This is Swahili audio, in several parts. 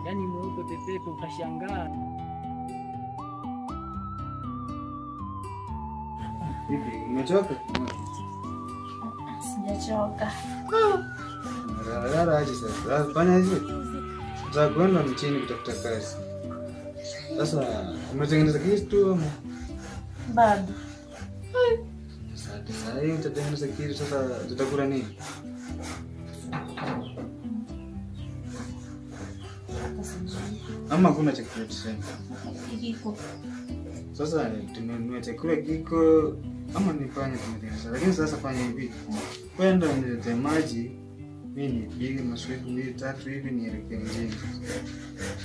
Yaani mweupe pepepe utashangaa. Hivi umechoka? Sijachoka. Rara aje sasa. Fanya hivi. Za kwenda mchini kutafuta kazi. Sasa umetengeneza kitu ama Bado. sasa hivi utatengeneza kitu sasa tutakula nini? Ama kuna chakula tena. Kiko. Sasa tumenunua chakula kiko ama nifanye tumetengeneza. Lakini sasa fanya hivi. Kwenda nilete maji. Mimi nipige maswali 2-3 hivi nielekee mjini.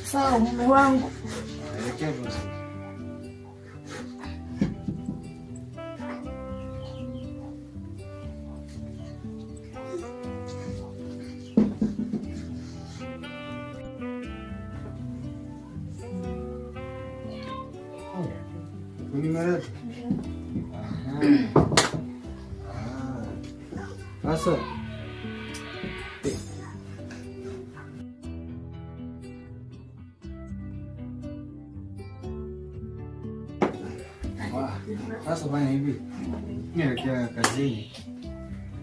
Sawa mume wangu. Elekea basi. Unimerada? Sasa sasa fanya hivi. Nielekea kazini.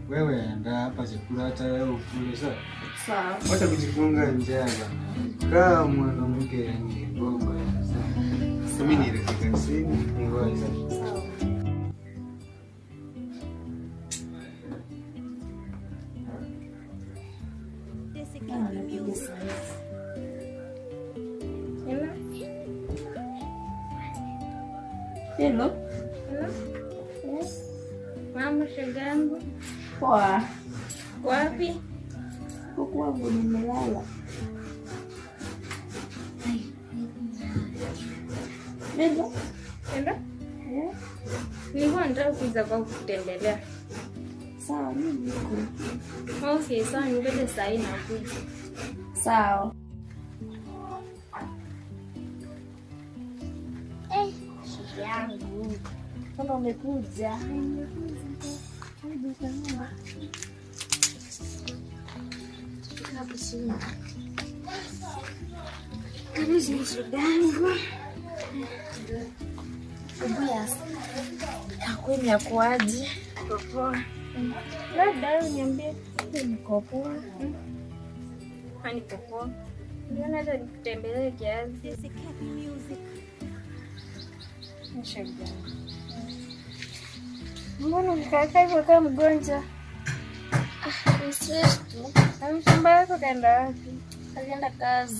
Wewe enda hapa chakula hata wewe ukule sawa? Sawa. Wacha kujifunga njaa bana. Kama mwanamke ni bongo sawa. Sasa mimi nielekea kazini, niwahi sasa. Sawa. Hello. Mama, shogangu. Poa. Wapi? Huku wangu nimelala. Hello. Enda? Nilikuwa nataka kuja kwa kutembelea. Sawa, mimi niko. Okay, sawa, nibebe saa hii nakuja. Sawa. Yangu. Kama umekuja. Karibu shogangu. Kakweli yakuaje? Poa. Labda uniambie Niko poa. hani poa. Niona hata nikutembelee kiasi. Shogangu. Mbona ukikaa hivyo kama mgonjwa? Stress tu. Na mchumba wako kaenda wapi? Alienda kazi.